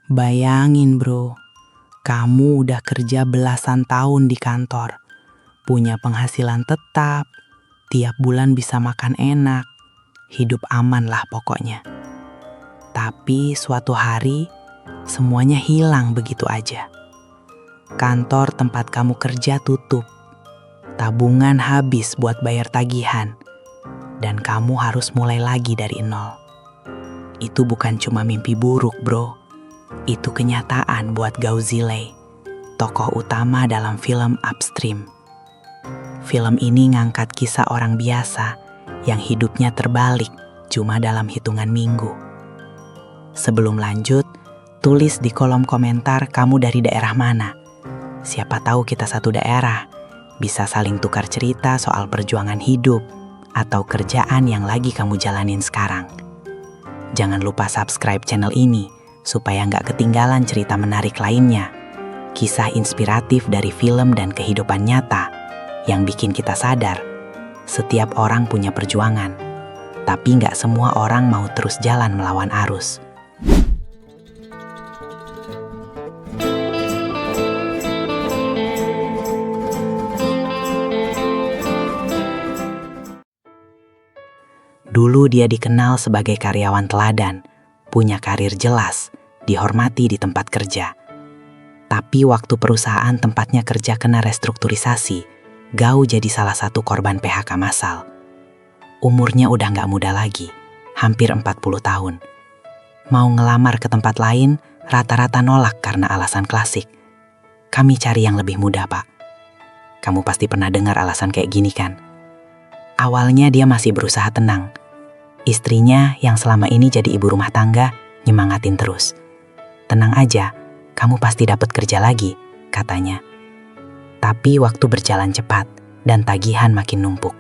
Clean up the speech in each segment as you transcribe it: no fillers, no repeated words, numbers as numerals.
Bayangin bro, kamu udah kerja belasan tahun di kantor, punya penghasilan tetap, tiap bulan bisa makan enak, hidup aman lah pokoknya. Tapi suatu hari, semuanya hilang begitu aja. Kantor tempat kamu kerja tutup, tabungan habis buat bayar tagihan, dan kamu harus mulai lagi dari nol. Itu bukan cuma mimpi buruk bro, itu kenyataan buat Gao Zilei, tokoh utama dalam film Upstream. Film ini ngangkat kisah orang biasa yang hidupnya terbalik cuma dalam hitungan minggu. Sebelum lanjut, tulis di kolom komentar kamu dari daerah mana. Siapa tahu kita satu daerah, bisa saling tukar cerita soal perjuangan hidup atau kerjaan yang lagi kamu jalanin sekarang. Jangan lupa subscribe channel ini supaya nggak ketinggalan cerita menarik lainnya. Kisah inspiratif dari film dan kehidupan nyata yang bikin kita sadar setiap orang punya perjuangan, tapi nggak semua orang mau terus jalan melawan arus. Dulu dia dikenal sebagai karyawan teladan, punya karir jelas, dihormati di tempat kerja. Tapi waktu perusahaan tempatnya kerja kena restrukturisasi, Gao jadi salah satu korban PHK massal. Umurnya udah nggak muda lagi, hampir 40 tahun. Mau ngelamar ke tempat lain, rata-rata nolak karena alasan klasik. Kami cari yang lebih muda, Pak. Kamu pasti pernah dengar alasan kayak gini kan? Awalnya dia masih berusaha tenang. Istrinya yang selama ini jadi ibu rumah tangga nyemangatin terus. Tenang aja, kamu pasti dapat kerja lagi, katanya. Tapi waktu berjalan cepat dan tagihan makin numpuk.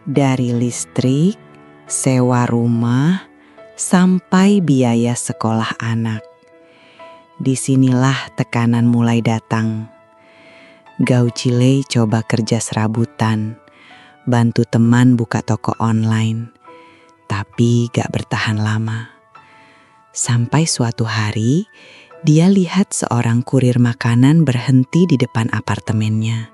Dari listrik, sewa rumah, sampai biaya sekolah anak. Disinilah tekanan mulai datang. Gao Zilei coba kerja serabutan, bantu teman buka toko online. Tapi gak bertahan lama. Sampai suatu hari, dia lihat seorang kurir makanan berhenti di depan apartemennya.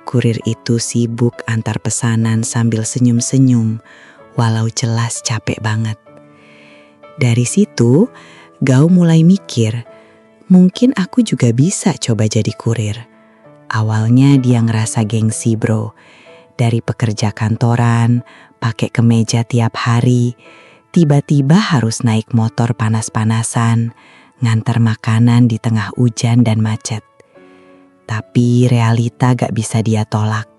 Kurir itu sibuk antar pesanan sambil senyum-senyum, walau jelas capek banget. Dari situ, Gao mulai mikir, mungkin aku juga bisa coba jadi kurir. Awalnya dia ngerasa gengsi bro, dari pekerja kantoran, pakai kemeja tiap hari, tiba-tiba harus naik motor panas-panasan, ngantar makanan di tengah hujan dan macet. Tapi realita gak bisa dia tolak.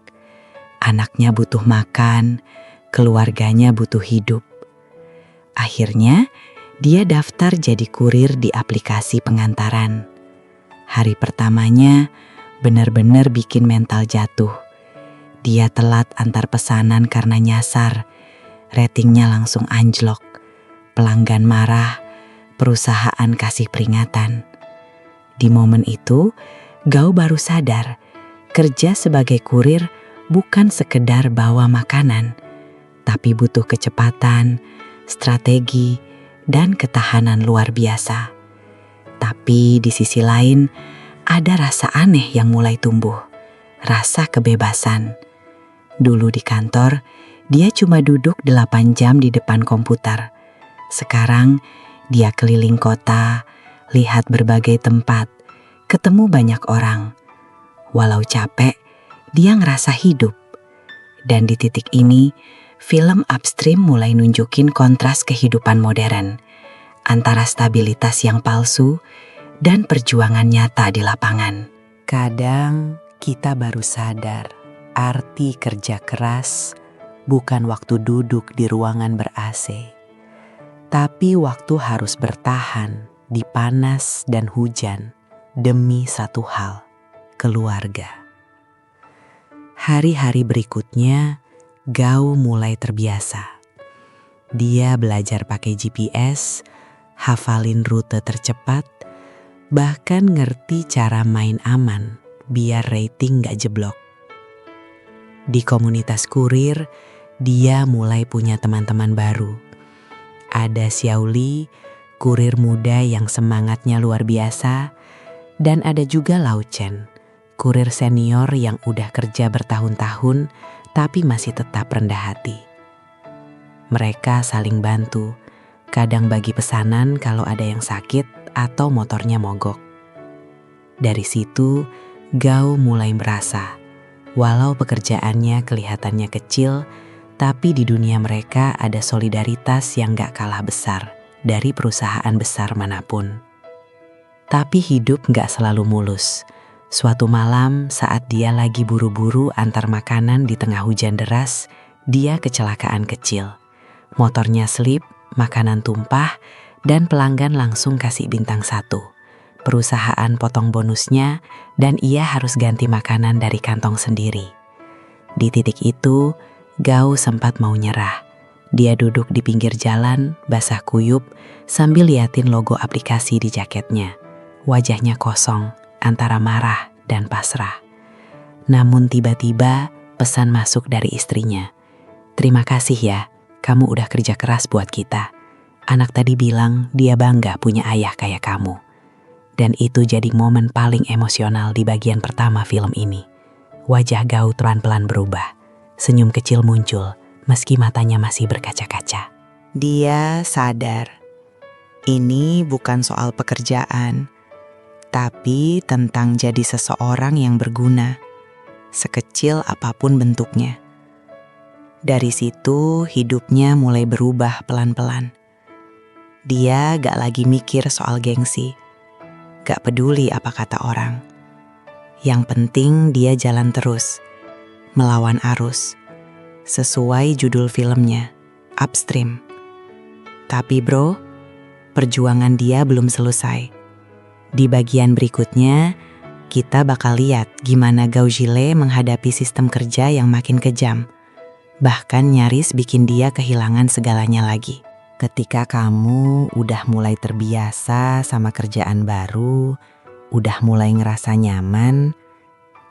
Anaknya butuh makan, keluarganya butuh hidup. Akhirnya, dia daftar jadi kurir di aplikasi pengantaran. Hari pertamanya benar-benar bikin mental jatuh. Dia telat antar pesanan karena nyasar, ratingnya langsung anjlok, pelanggan marah, perusahaan kasih peringatan. Di momen itu, Gao baru sadar, kerja sebagai kurir bukan sekedar bawa makanan, tapi butuh kecepatan, strategi, dan ketahanan luar biasa. Tapi di sisi lain, ada rasa aneh yang mulai tumbuh, rasa kebebasan. Dulu di kantor, dia cuma duduk 8 jam di depan komputer. Sekarang, dia keliling kota, lihat berbagai tempat, ketemu banyak orang. Walau capek, dia ngerasa hidup. Dan di titik ini, film Upstream mulai nunjukin kontras kehidupan modern, antara stabilitas yang palsu dan perjuangan nyata di lapangan. Kadang kita baru sadar, arti kerja keras bukan waktu duduk di ruangan ber-AC, tapi waktu harus bertahan di panas dan hujan demi satu hal, keluarga. Hari-hari berikutnya, Gao mulai terbiasa. Dia belajar pakai GPS, hafalin rute tercepat, bahkan ngerti cara main aman biar rating gak jeblok. Di komunitas kurir, dia mulai punya teman-teman baru. Ada Xiaoli, kurir muda yang semangatnya luar biasa, dan ada juga Lau Chen, kurir senior yang udah kerja bertahun-tahun tapi masih tetap rendah hati. Mereka saling bantu, kadang bagi pesanan kalau ada yang sakit atau motornya mogok. Dari situ, Gao mulai merasa, walau pekerjaannya kelihatannya kecil, tapi di dunia mereka ada solidaritas yang gak kalah besar dari perusahaan besar manapun. Tapi hidup gak selalu mulus. Suatu malam saat dia lagi buru-buru antar makanan di tengah hujan deras, dia kecelakaan kecil. Motornya slip, makanan tumpah, dan pelanggan langsung kasih bintang 1. Perusahaan potong bonusnya, dan ia harus ganti makanan dari kantong sendiri. Di titik itu, Gao sempat mau nyerah. Dia duduk di pinggir jalan, basah kuyup, sambil liatin logo aplikasi di jaketnya. Wajahnya kosong, antara marah dan pasrah. Namun tiba-tiba pesan masuk dari istrinya. "Terima kasih ya, kamu udah kerja keras buat kita. Anak tadi bilang dia bangga punya ayah kayak kamu." Dan itu jadi momen paling emosional di bagian pertama film ini. Wajah Gao pelan-pelan berubah. Senyum kecil muncul, meski matanya masih berkaca-kaca. Dia sadar, ini bukan soal pekerjaan, tapi tentang jadi seseorang yang berguna, sekecil apapun bentuknya. Dari situ hidupnya mulai berubah pelan-pelan. Dia gak lagi mikir soal gengsi, gak peduli apa kata orang. Yang penting dia jalan terus, melawan arus, sesuai judul filmnya, Upstream. Tapi bro, perjuangan dia belum selesai. Di bagian berikutnya, kita bakal lihat gimana Gao Zhile menghadapi sistem kerja yang makin kejam, bahkan nyaris bikin dia kehilangan segalanya lagi. Ketika kamu udah mulai terbiasa sama kerjaan baru, udah mulai ngerasa nyaman,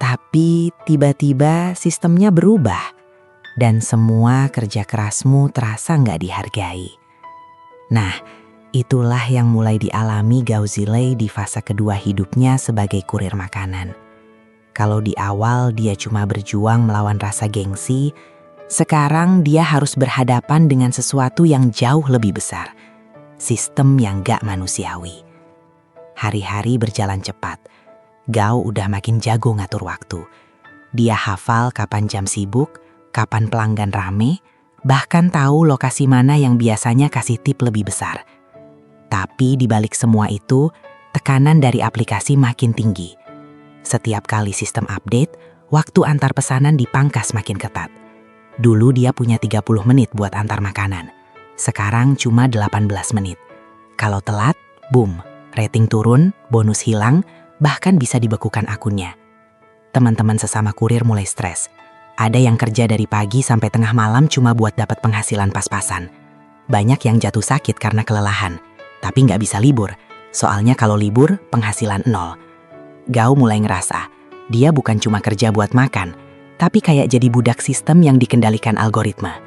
tapi tiba-tiba sistemnya berubah dan semua kerja kerasmu terasa nggak dihargai. Nah, itulah yang mulai dialami Gao Zhile di fase kedua hidupnya sebagai kurir makanan. Kalau di awal dia cuma berjuang melawan rasa gengsi, sekarang dia harus berhadapan dengan sesuatu yang jauh lebih besar. Sistem yang gak manusiawi. Hari-hari berjalan cepat. Gao udah makin jago ngatur waktu. Dia hafal kapan jam sibuk, kapan pelanggan rame, bahkan tahu lokasi mana yang biasanya kasih tip lebih besar. Tapi di balik semua itu, tekanan dari aplikasi makin tinggi. Setiap kali sistem update, waktu antar pesanan dipangkas makin ketat. Dulu dia punya 30 menit buat antar makanan. Sekarang cuma 18 menit. Kalau telat, boom, rating turun, bonus hilang, bahkan bisa dibekukan akunnya. Teman-teman sesama kurir mulai stres. Ada yang kerja dari pagi sampai tengah malam cuma buat dapat penghasilan pas-pasan. Banyak yang jatuh sakit karena kelelahan, tapi nggak bisa libur. Soalnya kalau libur, penghasilan 0. Gao mulai ngerasa, dia bukan cuma kerja buat makan, tapi kayak jadi budak sistem yang dikendalikan algoritma.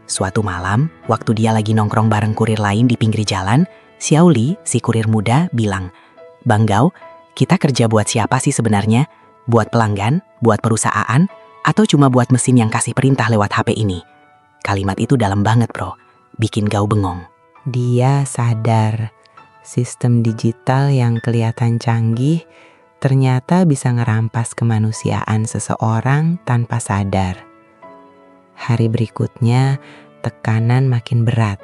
Suatu malam, waktu dia lagi nongkrong bareng kurir lain di pinggir jalan, Xiao Li, si kurir muda, bilang, "Bang Gao, kita kerja buat siapa sih sebenarnya? Buat pelanggan, buat perusahaan, atau cuma buat mesin yang kasih perintah lewat HP ini?" Kalimat itu dalam banget bro, bikin Gao bengong. Dia sadar, sistem digital yang kelihatan canggih ternyata bisa ngerampas kemanusiaan seseorang tanpa sadar. Hari berikutnya, tekanan makin berat.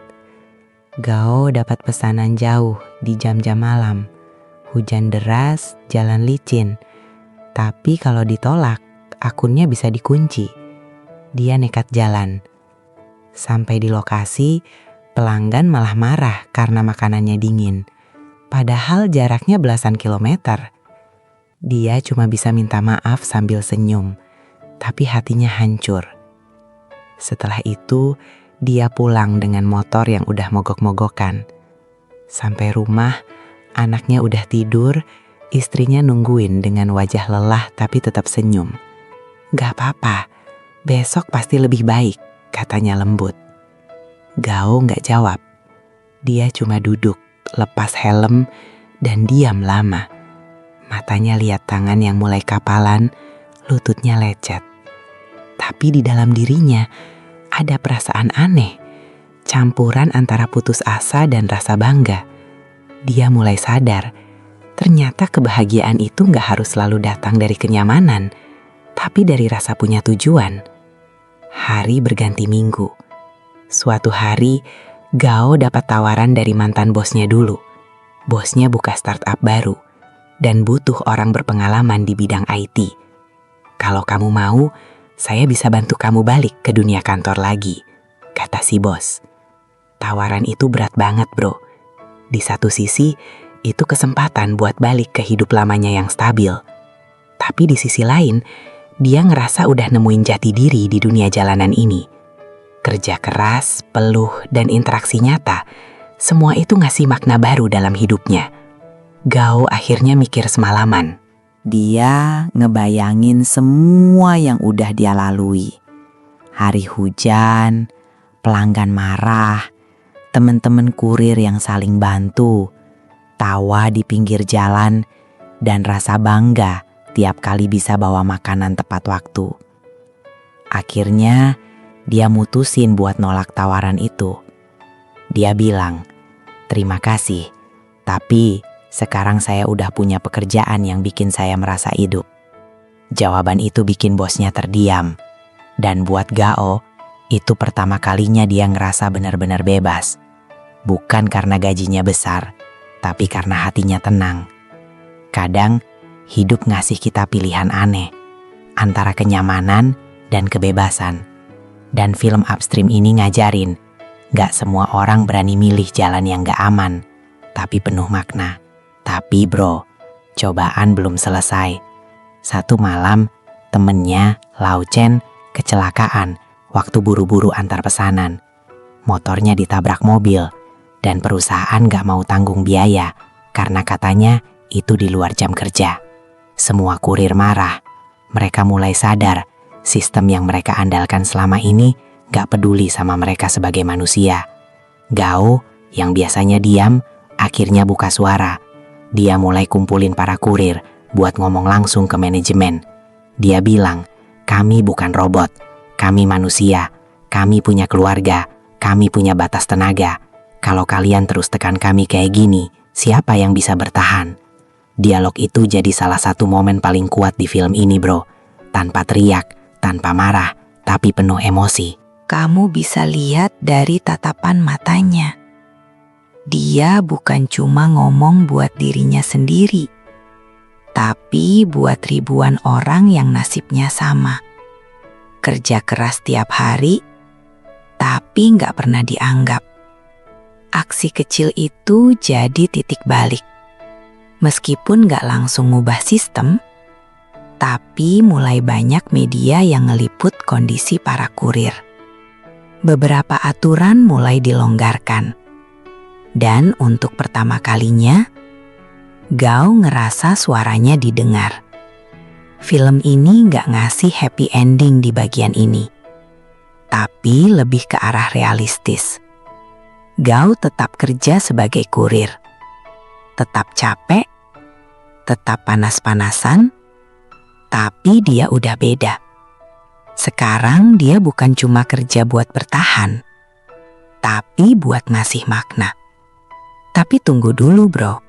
Gao dapat pesanan jauh di jam-jam malam. Hujan deras, jalan licin. Tapi kalau ditolak, akunnya bisa dikunci. Dia nekat jalan. Sampai di lokasi, pelanggan malah marah karena makanannya dingin. Padahal jaraknya belasan kilometer. Dia cuma bisa minta maaf sambil senyum, tapi hatinya hancur. Setelah itu, dia pulang dengan motor yang udah mogok-mogokan. Sampai rumah, anaknya udah tidur, istrinya nungguin dengan wajah lelah tapi tetap senyum. "Gak apa-apa, besok pasti lebih baik," katanya lembut. Gao gak jawab. Dia cuma duduk, lepas helm, dan diam lama. Matanya lihat tangan yang mulai kapalan, lututnya lecet. Tapi di dalam dirinya ada perasaan aneh, campuran antara putus asa dan rasa bangga. Dia mulai sadar, ternyata kebahagiaan itu gak harus selalu datang dari kenyamanan, tapi dari rasa punya tujuan. Hari berganti minggu. Suatu hari, Gao dapat tawaran dari mantan bosnya dulu. Bosnya buka startup baru dan butuh orang berpengalaman di bidang IT. Kalau kamu mau, saya bisa bantu kamu balik ke dunia kantor lagi, kata si bos. Tawaran itu berat banget, bro. Di satu sisi, itu kesempatan buat balik ke hidup lamanya yang stabil. Tapi di sisi lain, dia ngerasa udah nemuin jati diri di dunia jalanan ini. Kerja keras, peluh, dan interaksi nyata, semua itu ngasih makna baru dalam hidupnya. Gao akhirnya mikir semalaman. Dia ngebayangin semua yang udah dia lalui. Hari hujan, pelanggan marah, teman-teman kurir yang saling bantu, tawa di pinggir jalan, dan rasa bangga tiap kali bisa bawa makanan tepat waktu. Akhirnya, dia mutusin buat nolak tawaran itu. Dia bilang, "Terima kasih, tapi sekarang saya udah punya pekerjaan yang bikin saya merasa hidup." Jawaban itu bikin bosnya terdiam. Dan buat Gao, itu pertama kalinya dia ngerasa benar-benar bebas. Bukan karena gajinya besar, tapi karena hatinya tenang. Kadang, hidup ngasih kita pilihan aneh, antara kenyamanan dan kebebasan. Dan film Upstream ini ngajarin, gak semua orang berani milih jalan yang gak aman, tapi penuh makna. Tapi bro, cobaan belum selesai. Satu malam, temennya, Lau Chen, kecelakaan waktu buru-buru antar pesanan. Motornya ditabrak mobil, dan perusahaan gak mau tanggung biaya, karena katanya itu di luar jam kerja. Semua kurir marah. Mereka mulai sadar, sistem yang mereka andalkan selama ini gak peduli sama mereka sebagai manusia. Gao, yang biasanya diam, akhirnya buka suara. Dia mulai kumpulin para kurir buat ngomong langsung ke manajemen. Dia bilang, "Kami bukan robot, kami manusia, kami punya keluarga, kami punya batas tenaga. Kalau kalian terus tekan kami kayak gini, siapa yang bisa bertahan?" Dialog itu jadi salah satu momen paling kuat di film ini, bro. Tanpa teriak, tanpa marah, tapi penuh emosi. Kamu bisa lihat dari tatapan matanya. Dia bukan cuma ngomong buat dirinya sendiri, tapi buat ribuan orang yang nasibnya sama. Kerja keras tiap hari, tapi nggak pernah dianggap. Aksi kecil itu jadi titik balik. Meskipun nggak langsung ngubah sistem, tapi mulai banyak media yang ngeliput kondisi para kurir. Beberapa aturan mulai dilonggarkan. Dan untuk pertama kalinya, Gao ngerasa suaranya didengar. Film ini nggak ngasih happy ending di bagian ini, tapi lebih ke arah realistis. Gao tetap kerja sebagai kurir. Tetap capek, tetap panas-panasan, tapi dia udah beda. Sekarang dia bukan cuma kerja buat bertahan, tapi buat ngasih makna. Tapi tunggu dulu, bro.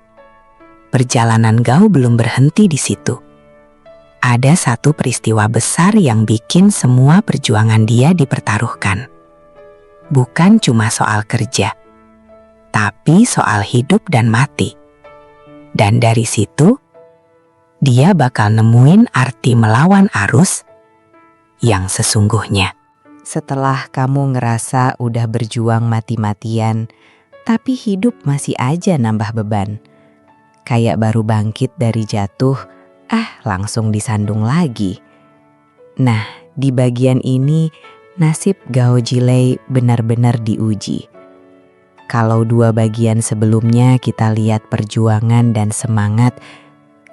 Perjalanan Gao belum berhenti di situ. Ada satu peristiwa besar yang bikin semua perjuangan dia dipertaruhkan. Bukan cuma soal kerja, tapi soal hidup dan mati. Dan dari situ, dia bakal nemuin arti melawan arus yang sesungguhnya. Setelah kamu ngerasa udah berjuang mati-matian, tapi hidup masih aja nambah beban. Kayak baru bangkit dari jatuh, langsung disandung lagi. Nah, di bagian ini nasib Gao Jilei benar-benar diuji. Kalau dua bagian sebelumnya kita lihat perjuangan dan semangat,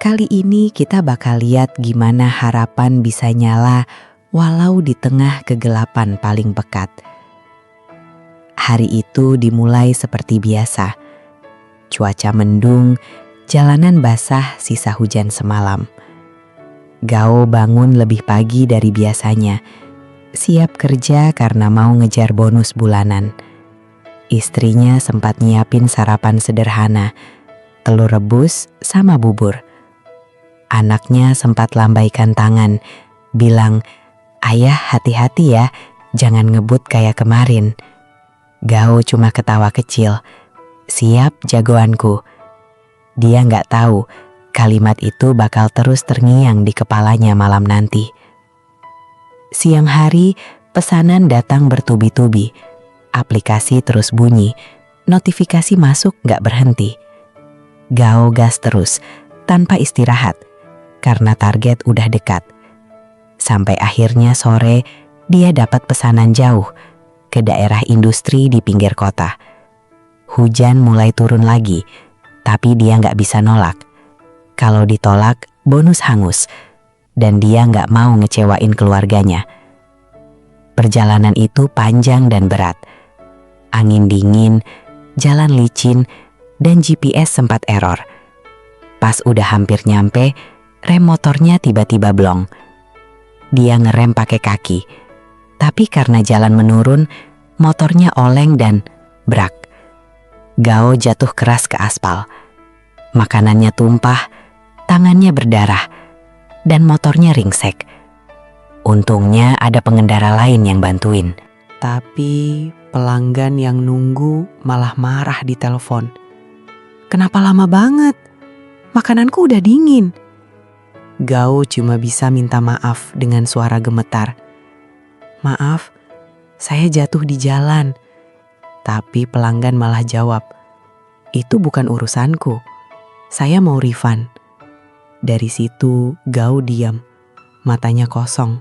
kali ini kita bakal lihat gimana harapan bisa nyala walau di tengah kegelapan paling pekat. Hari itu dimulai seperti biasa. Cuaca mendung, jalanan basah sisa hujan semalam. Gao bangun lebih pagi dari biasanya, siap kerja karena mau ngejar bonus bulanan. Istrinya sempat nyiapin sarapan sederhana, telur rebus sama bubur. Anaknya sempat lambaikan tangan, bilang, "Ayah hati-hati ya, jangan ngebut kayak kemarin." Gao cuma ketawa kecil, "Siap jagoanku." Dia nggak tahu kalimat itu bakal terus terngiang di kepalanya malam nanti. Siang hari, pesanan datang bertubi-tubi. Aplikasi terus bunyi, notifikasi masuk nggak berhenti. Gao gas terus, tanpa istirahat, karena target udah dekat. Sampai akhirnya sore, dia dapat pesanan jauh, ke daerah industri di pinggir kota. Hujan mulai turun lagi, tapi dia nggak bisa nolak. Kalau ditolak, bonus hangus, dan dia nggak mau ngecewain keluarganya. Perjalanan itu panjang dan berat. Angin dingin, jalan licin, dan GPS sempat error. Pas udah hampir nyampe, rem motornya tiba-tiba blong. Dia ngerem pakai kaki, tapi karena jalan menurun, motornya oleng dan brak. Gao jatuh keras ke aspal. Makanannya tumpah, tangannya berdarah, dan motornya ringsek. Untungnya ada pengendara lain yang bantuin. Tapi pelanggan yang nunggu malah marah di telepon. "Kenapa lama banget? Makananku udah dingin." Gao cuma bisa minta maaf dengan suara gemetar. "Maaf, saya jatuh di jalan." Tapi pelanggan malah jawab, "Itu bukan urusanku. Saya mau refund." Dari situ Gao diam, matanya kosong,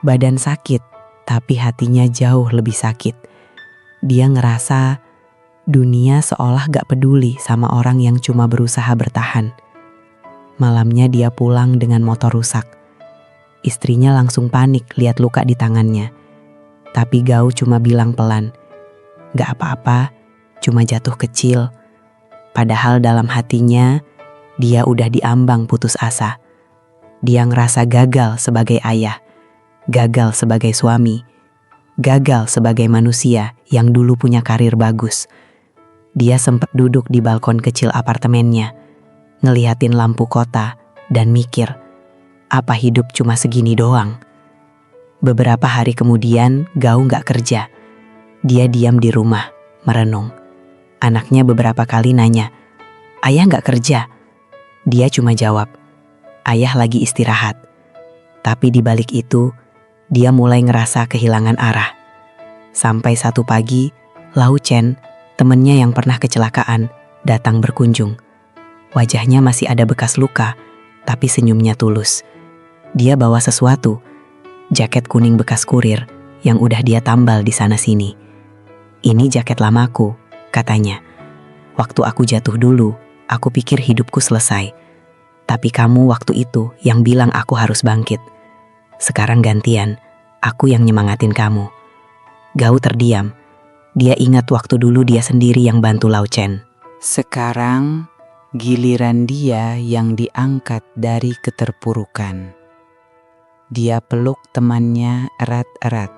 badan sakit, tapi hatinya jauh lebih sakit. Dia ngerasa dunia seolah gak peduli sama orang yang cuma berusaha bertahan. Malamnya dia pulang dengan motor rusak. Istrinya langsung panik lihat luka di tangannya. Tapi Gao cuma bilang pelan, "Gak apa-apa, cuma jatuh kecil." Padahal dalam hatinya, dia udah diambang putus asa. Dia ngerasa gagal sebagai ayah, gagal sebagai suami, gagal sebagai manusia yang dulu punya karir bagus. Dia sempat duduk di balkon kecil apartemennya, ngeliatin lampu kota dan mikir, apa hidup cuma segini doang? Beberapa hari kemudian, Gao gak kerja. Dia diam di rumah, merenung. Anaknya beberapa kali nanya, "Ayah gak kerja?" Dia cuma jawab, "Ayah lagi istirahat." Tapi di balik itu, dia mulai ngerasa kehilangan arah. Sampai satu pagi, Lau Chen, temennya yang pernah kecelakaan, datang berkunjung. Wajahnya masih ada bekas luka, tapi senyumnya tulus. Dia bawa sesuatu, jaket kuning bekas kurir yang udah dia tambal di sana-sini. "Ini jaket lamaku," katanya. "Waktu aku jatuh dulu, aku pikir hidupku selesai. Tapi kamu waktu itu yang bilang aku harus bangkit. Sekarang gantian, aku yang nyemangatin kamu." Gao terdiam. Dia ingat waktu dulu dia sendiri yang bantu Lau Chen. Sekarang giliran dia yang diangkat dari keterpurukan. Dia peluk temannya erat-erat,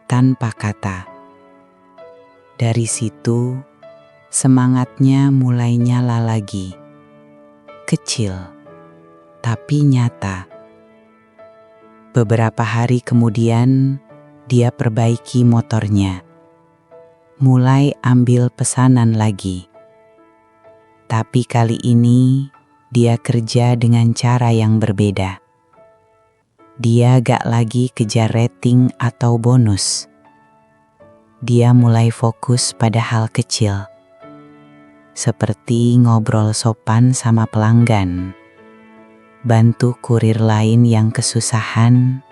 tanpa kata. Dari situ, semangatnya mulai nyala lagi. Kecil, tapi nyata. Beberapa hari kemudian, dia perbaiki motornya. Mulai ambil pesanan lagi. Tapi kali ini, dia kerja dengan cara yang berbeda. Dia gak lagi kejar rating atau bonus. Dia mulai fokus pada hal kecil. Seperti ngobrol sopan sama pelanggan, bantu kurir lain yang kesusahan,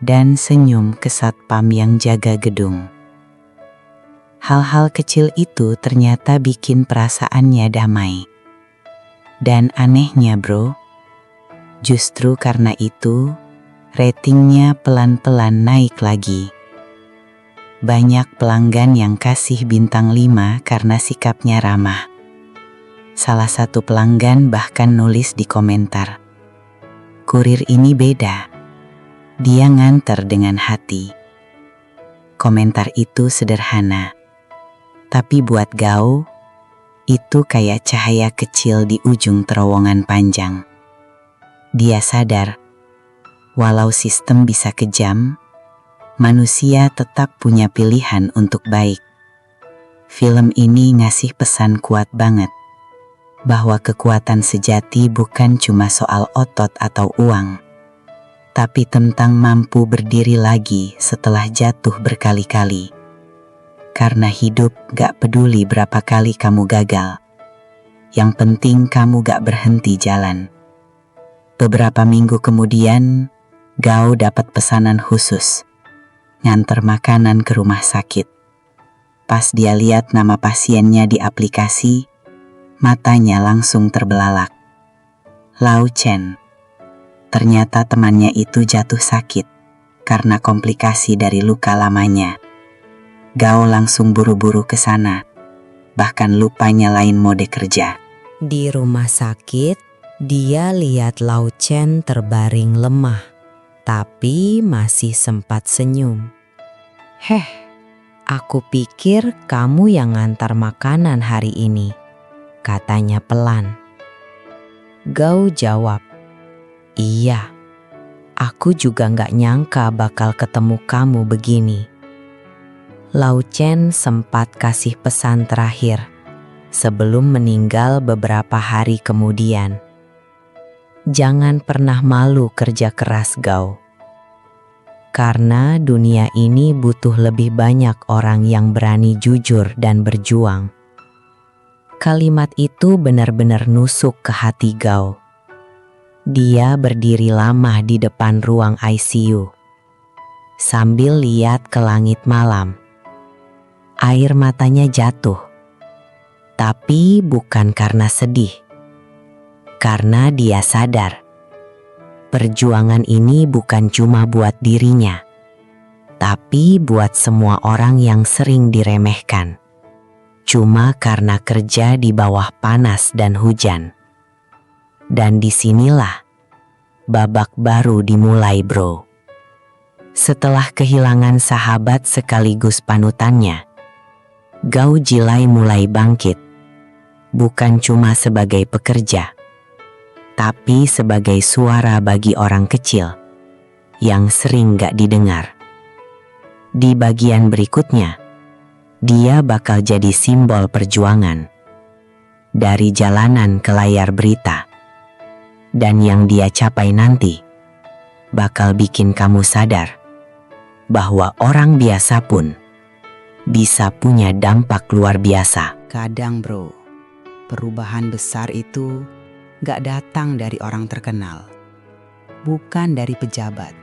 dan senyum ke satpam yang jaga gedung. Hal-hal kecil itu ternyata bikin perasaannya damai. Dan anehnya bro, justru karena itu, ratingnya pelan-pelan naik lagi. Banyak pelanggan yang kasih bintang 5 karena sikapnya ramah. Salah satu pelanggan bahkan nulis di komentar, "Kurir ini beda. Dia nganter dengan hati." Komentar itu sederhana, tapi buat Gao, itu kayak cahaya kecil di ujung terowongan panjang. Dia sadar, walau sistem bisa kejam, manusia tetap punya pilihan untuk baik. Film ini ngasih pesan kuat banget, bahwa kekuatan sejati bukan cuma soal otot atau uang, tapi tentang mampu berdiri lagi setelah jatuh berkali-kali. Karena hidup gak peduli berapa kali kamu gagal, yang penting kamu gak berhenti jalan. Beberapa minggu kemudian, Gao dapat pesanan khusus, nganter makanan ke rumah sakit. Pas dia lihat nama pasiennya di aplikasi, matanya langsung terbelalak. Lau Chen. Ternyata temannya itu jatuh sakit karena komplikasi dari luka lamanya. Gao langsung buru-buru ke sana, bahkan lupa nyalain mode kerja. Di rumah sakit, dia lihat Lau Chen terbaring lemah, tapi masih sempat senyum. "Heh, aku pikir kamu yang ngantar makanan hari ini," katanya pelan. Gao jawab, "Iya, aku juga gak nyangka bakal ketemu kamu begini." Lau Chen sempat kasih pesan terakhir sebelum meninggal beberapa hari kemudian. Jangan pernah malu kerja keras, Gao. Karena dunia ini butuh lebih banyak orang yang berani jujur dan berjuang. Kalimat itu benar-benar nusuk ke hati Gao. Dia berdiri lama di depan ruang ICU, sambil lihat ke langit malam. Air matanya jatuh, tapi bukan karena sedih. Karena dia sadar, perjuangan ini bukan cuma buat dirinya, tapi buat semua orang yang sering diremehkan. Cuma karena kerja di bawah panas dan hujan. Dan disinilah babak baru dimulai, bro. Setelah kehilangan sahabat sekaligus panutannya, Gao Jilai mulai bangkit. Bukan cuma sebagai pekerja, tapi sebagai suara bagi orang kecil yang sering gak didengar. Di bagian berikutnya, dia bakal jadi simbol perjuangan. Dari jalanan ke layar berita. Dan yang dia capai nanti bakal bikin kamu sadar bahwa orang biasa pun bisa punya dampak luar biasa. Kadang bro, perubahan besar itu gak datang dari orang terkenal. Bukan dari pejabat,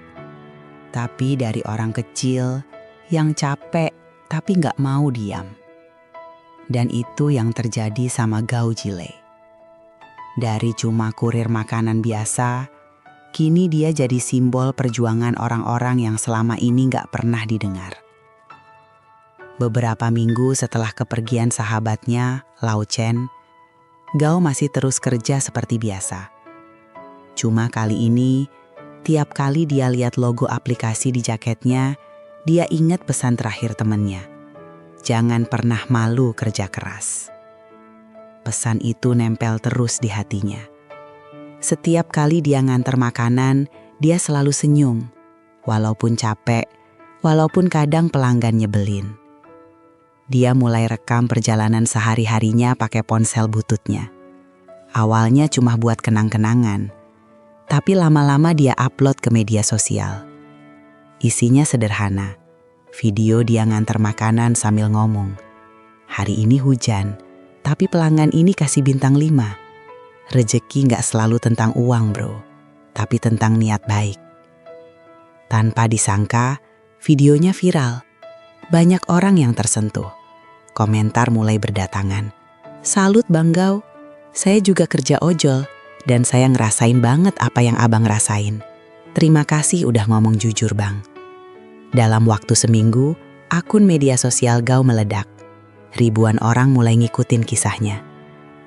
tapi dari orang kecil yang capek tapi gak mau diam. Dan itu yang terjadi sama Gao Jilai. Dari cuma kurir makanan biasa, kini dia jadi simbol perjuangan orang-orang yang selama ini gak pernah didengar. Beberapa minggu setelah kepergian sahabatnya, Lau Chen, Gao masih terus kerja seperti biasa. Cuma kali ini, tiap kali dia lihat logo aplikasi di jaketnya, dia ingat pesan terakhir temannya. Jangan pernah malu kerja keras. Pesan itu nempel terus di hatinya. Setiap kali dia nganter makanan, dia selalu senyum. Walaupun capek, walaupun kadang pelanggan nyebelin. Dia mulai rekam perjalanan sehari-harinya pakai ponsel bututnya. Awalnya cuma buat kenang-kenangan, tapi lama-lama dia upload ke media sosial. Isinya sederhana, video dia nganter makanan sambil ngomong, "Hari ini hujan, tapi pelanggan ini kasih bintang 5. Rezeki gak selalu tentang uang bro, tapi tentang niat baik." Tanpa disangka, videonya viral. Banyak orang yang tersentuh. Komentar mulai berdatangan. "Salut Bang Gao, saya juga kerja ojol, dan saya ngerasain banget apa yang abang rasain. Terima kasih udah ngomong jujur bang." Dalam waktu seminggu, akun media sosial Gao meledak. Ribuan orang mulai ngikutin kisahnya.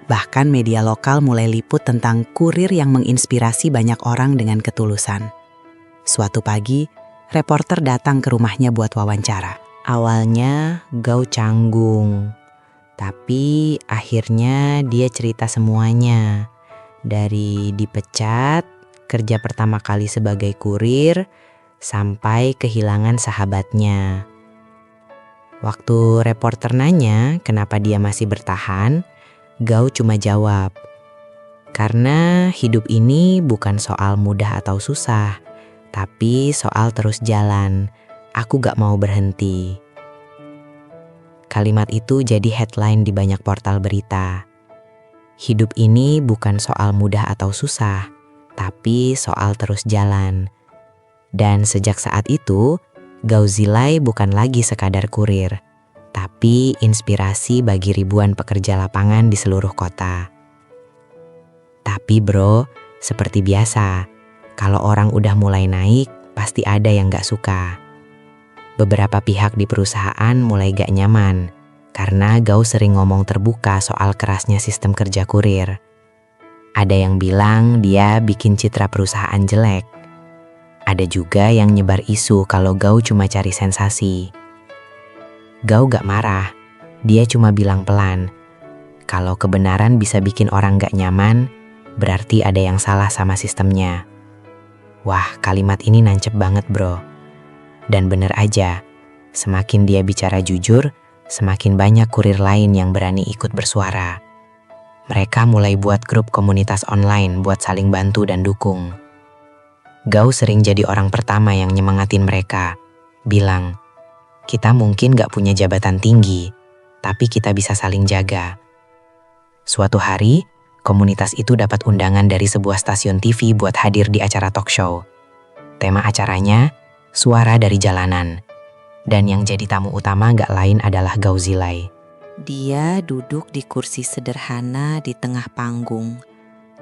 Bahkan media lokal mulai liput tentang kurir yang menginspirasi banyak orang dengan ketulusan. Suatu pagi, reporter datang ke rumahnya buat wawancara. Awalnya Gao canggung, tapi akhirnya dia cerita semuanya. Dari dipecat, kerja pertama kali sebagai kurir, sampai kehilangan sahabatnya. Waktu reporter nanya kenapa dia masih bertahan, Gao cuma jawab, "Karena hidup ini bukan soal mudah atau susah, tapi soal terus jalan. Aku gak mau berhenti." Kalimat itu jadi headline di banyak portal berita. Hidup ini bukan soal mudah atau susah, tapi soal terus jalan. Dan sejak saat itu, Gao Zilai bukan lagi sekadar kurir, tapi inspirasi bagi ribuan pekerja lapangan di seluruh kota. Tapi bro, seperti biasa, kalau orang udah mulai naik, pasti ada yang gak suka. Beberapa pihak di perusahaan mulai gak nyaman karena Gao sering ngomong terbuka soal kerasnya sistem kerja kurir. Ada yang bilang dia bikin citra perusahaan jelek. Ada juga yang nyebar isu kalau Gao cuma cari sensasi. Gao gak marah, dia cuma bilang pelan, kalau kebenaran bisa bikin orang gak nyaman, berarti ada yang salah sama sistemnya. Wah, kalimat ini nancep banget bro. Dan bener aja, semakin dia bicara jujur, semakin banyak kurir lain yang berani ikut bersuara. Mereka mulai buat grup komunitas online buat saling bantu dan dukung. Gao sering jadi orang pertama yang nyemangatin mereka, bilang, "Kita mungkin gak punya jabatan tinggi, tapi kita bisa saling jaga." Suatu hari, komunitas itu dapat undangan dari sebuah stasiun TV buat hadir di acara talk show. Tema acaranya, Suara dari Jalanan. Dan yang jadi tamu utama gak lain adalah Gao Zilai. Dia duduk di kursi sederhana di tengah panggung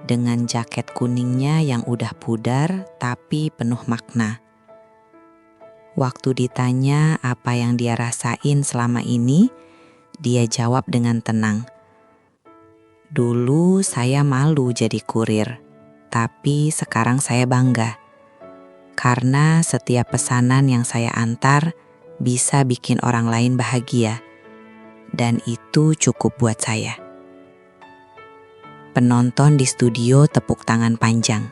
dengan jaket kuningnya yang udah pudar tapi penuh makna. Waktu ditanya apa yang dia rasain selama ini, dia jawab dengan tenang. "Dulu saya malu jadi kurir, tapi sekarang saya bangga. Karena setiap pesanan yang saya antar bisa bikin orang lain bahagia. Dan itu cukup buat saya." Penonton di studio tepuk tangan panjang.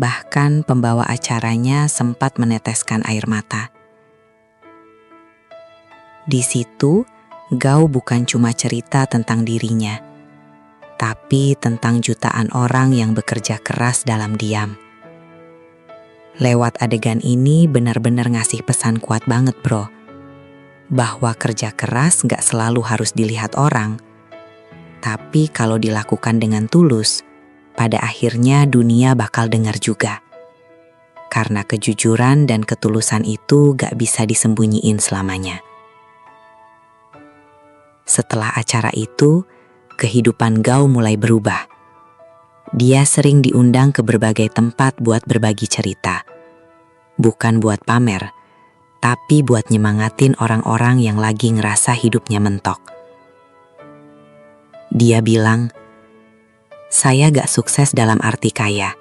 Bahkan pembawa acaranya sempat meneteskan air mata. Di situ, Gao bukan cuma cerita tentang dirinya, tapi tentang jutaan orang yang bekerja keras dalam diam. Lewat adegan ini benar-benar ngasih pesan kuat banget bro. Bahwa kerja keras gak selalu harus dilihat orang. Tapi kalau dilakukan dengan tulus, pada akhirnya dunia bakal dengar juga. Karena kejujuran dan ketulusan itu gak bisa disembunyiin selamanya. Setelah acara itu, kehidupan Gao mulai berubah. Dia sering diundang ke berbagai tempat buat berbagi cerita. Bukan buat pamer, tapi buat nyemangatin orang-orang yang lagi ngerasa hidupnya mentok. Dia bilang, "Saya gak sukses dalam arti kaya,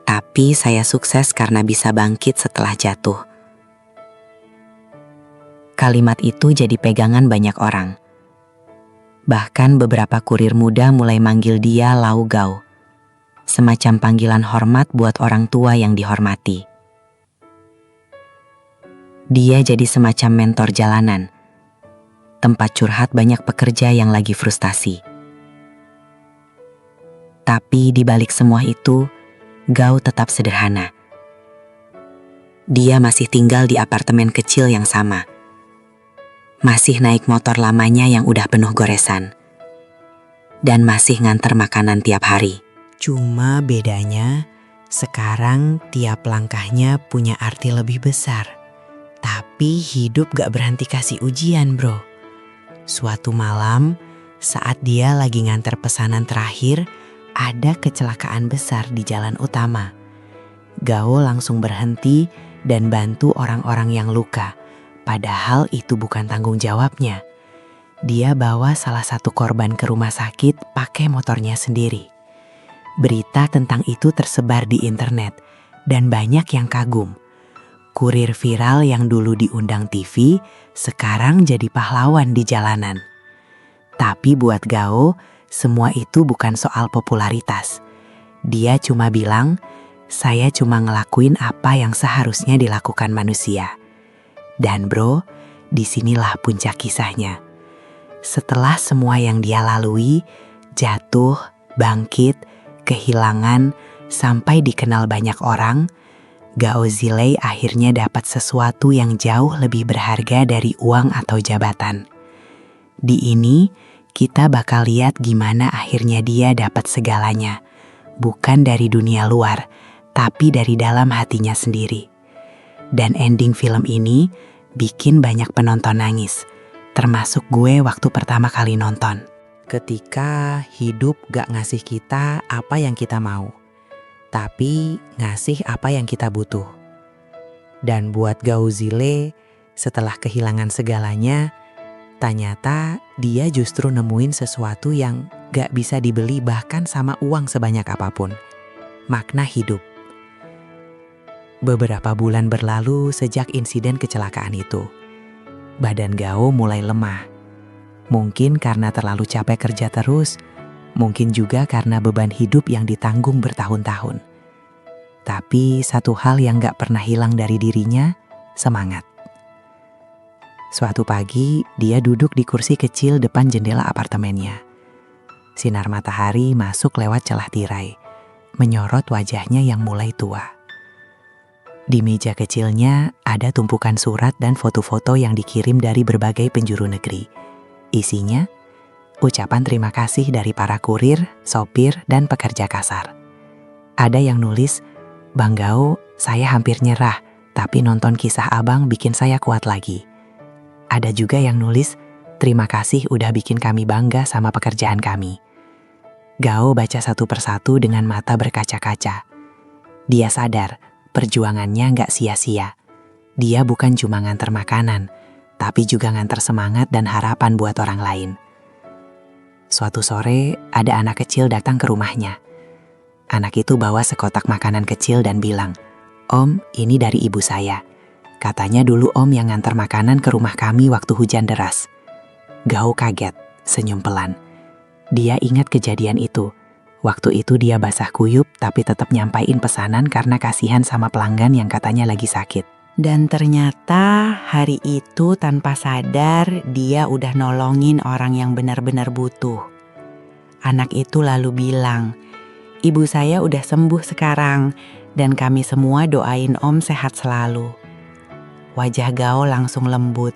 tapi saya sukses karena bisa bangkit setelah jatuh." Kalimat itu jadi pegangan banyak orang. Bahkan beberapa kurir muda mulai manggil dia Lau Gao, semacam panggilan hormat buat orang tua yang dihormati. Dia jadi semacam mentor jalanan, tempat curhat banyak pekerja yang lagi frustasi. Tapi di balik semua itu, Gao tetap sederhana. Dia masih tinggal di apartemen kecil yang sama. Masih naik motor lamanya yang udah penuh goresan. Dan masih nganter makanan tiap hari. Cuma bedanya, sekarang tiap langkahnya punya arti lebih besar. Tapi hidup gak berhenti kasih ujian bro. Suatu malam, saat dia lagi nganter pesanan terakhir, ada kecelakaan besar di jalan utama. Gao langsung berhenti dan bantu orang-orang yang luka. Padahal itu bukan tanggung jawabnya. Dia bawa salah satu korban ke rumah sakit pakai motornya sendiri. Berita tentang itu tersebar di internet dan banyak yang kagum. Kurir viral yang dulu diundang TV sekarang jadi pahlawan di jalanan. Tapi buat Gao, semua itu bukan soal popularitas. Dia cuma bilang, saya cuma ngelakuin apa yang seharusnya dilakukan manusia. Dan bro, disinilah puncak kisahnya. Setelah semua yang dia lalui, jatuh, bangkit, kehilangan, sampai dikenal banyak orang, Gao Zilei akhirnya dapat sesuatu yang jauh lebih berharga dari uang atau jabatan. Di ini, kita bakal lihat gimana akhirnya dia dapat segalanya. Bukan dari dunia luar, tapi dari dalam hatinya sendiri. Dan ending film ini bikin banyak penonton nangis, termasuk gue waktu pertama kali nonton. Ketika hidup gak ngasih kita apa yang kita mau, tapi ngasih apa yang kita butuh. Dan buat Gao Zilei, setelah kehilangan segalanya, ternyata dia justru nemuin sesuatu yang gak bisa dibeli bahkan sama uang sebanyak apapun. Makna hidup. Beberapa bulan berlalu sejak insiden kecelakaan itu. Badan Gao mulai lemah. Mungkin karena terlalu capek kerja terus, mungkin juga karena beban hidup yang ditanggung bertahun-tahun. Tapi satu hal yang gak pernah hilang dari dirinya, semangat. Suatu pagi, dia duduk di kursi kecil depan jendela apartemennya. Sinar matahari masuk lewat celah tirai, menyorot wajahnya yang mulai tua. Di meja kecilnya ada tumpukan surat dan foto-foto yang dikirim dari berbagai penjuru negeri. Isinya, ucapan terima kasih dari para kurir, sopir, dan pekerja kasar. Ada yang nulis, Bang Gao, saya hampir nyerah, tapi nonton kisah abang bikin saya kuat lagi. Ada juga yang nulis, terima kasih udah bikin kami bangga sama pekerjaan kami. Gao baca satu persatu dengan mata berkaca-kaca. Dia sadar, perjuangannya nggak sia-sia. Dia bukan cuma nganter makanan, tapi juga nganter semangat dan harapan buat orang lain. Suatu sore, ada anak kecil datang ke rumahnya. Anak itu bawa sekotak makanan kecil dan bilang, Om, ini dari ibu saya. Katanya dulu Om yang nganter makanan ke rumah kami waktu hujan deras. Gao kaget, senyum pelan. Dia ingat kejadian itu. Waktu itu dia basah kuyup tapi tetap nyampain pesanan karena kasihan sama pelanggan yang katanya lagi sakit. Dan ternyata hari itu tanpa sadar dia udah nolongin orang yang benar-benar butuh. Anak itu lalu bilang, ibu saya udah sembuh sekarang dan kami semua doain Om sehat selalu. Wajah Gao langsung lembut.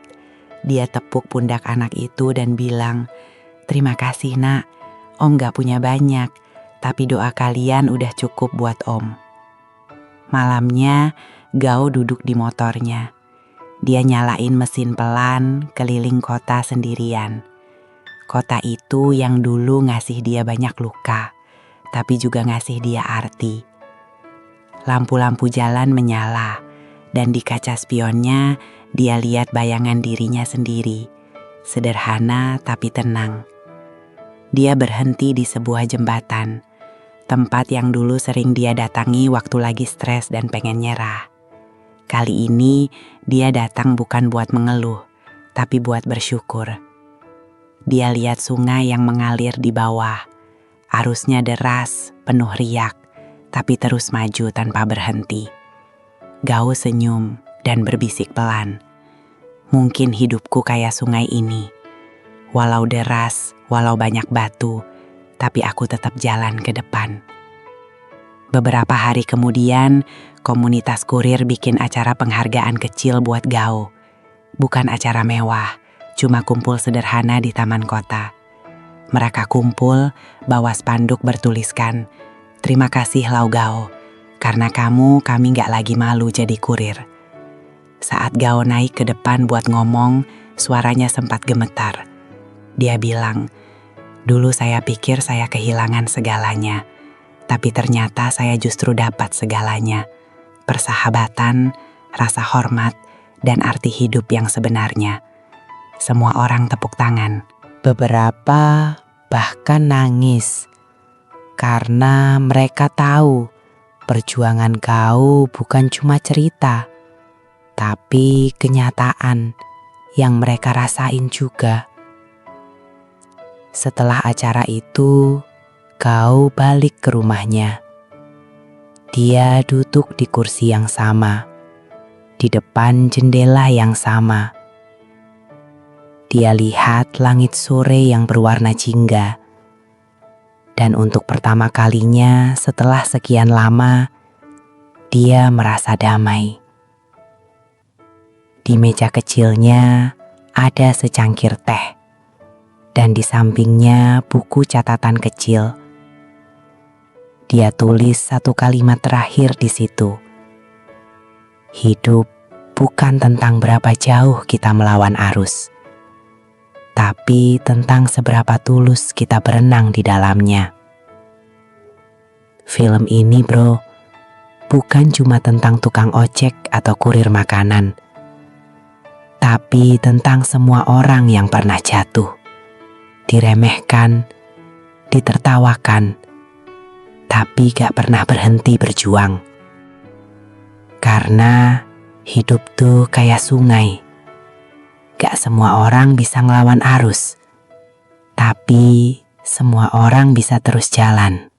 Dia tepuk pundak anak itu dan bilang, terima kasih nak, Om gak punya banyak, tapi doa kalian udah cukup buat Om. Malamnya, Gao duduk di motornya. Dia nyalain mesin pelan keliling kota sendirian. Kota itu yang dulu ngasih dia banyak luka, tapi juga ngasih dia arti. Lampu-lampu jalan menyala, dan di kaca spionnya dia lihat bayangan dirinya sendiri. Sederhana tapi tenang. Dia berhenti di sebuah jembatan, tempat yang dulu sering dia datangi waktu lagi stres dan pengen nyerah. Kali ini dia datang bukan buat mengeluh, tapi buat bersyukur. Dia lihat sungai yang mengalir di bawah. Arusnya deras, penuh riak, tapi terus maju tanpa berhenti. Gao senyum dan berbisik pelan. Mungkin hidupku kayak sungai ini. Walau deras, walau banyak batu, tapi aku tetap jalan ke depan. Beberapa hari kemudian, komunitas kurir bikin acara penghargaan kecil buat Gao. Bukan acara mewah, cuma kumpul sederhana di taman kota. Mereka kumpul, bawa spanduk bertuliskan, terima kasih Lau Gao, karena kamu kami gak lagi malu jadi kurir. Saat Gao naik ke depan buat ngomong, suaranya sempat gemetar. Dia bilang, dulu saya pikir saya kehilangan segalanya. Tapi ternyata saya justru dapat segalanya. Persahabatan, rasa hormat, dan arti hidup yang sebenarnya. Semua orang tepuk tangan. Beberapa bahkan nangis karena mereka tahu perjuangan Gao bukan cuma cerita, tapi kenyataan yang mereka rasain juga. Setelah acara itu, Gao balik ke rumahnya. Dia duduk di kursi yang sama, di depan jendela yang sama. Dia lihat langit sore yang berwarna jingga. Dan untuk pertama kalinya setelah sekian lama, dia merasa damai. Di meja kecilnya ada secangkir teh. Dan di sampingnya buku catatan kecil. Dia tulis satu kalimat terakhir di situ. Hidup bukan tentang berapa jauh kita melawan arus, tapi tentang seberapa tulus kita berenang di dalamnya. Film ini, bro, bukan cuma tentang tukang ojek atau kurir makanan, tapi tentang semua orang yang pernah jatuh, diremehkan, ditertawakan, tapi gak pernah berhenti berjuang. Karena hidup tuh kayak sungai. Gak semua orang bisa ngelawan arus, tapi semua orang bisa terus jalan.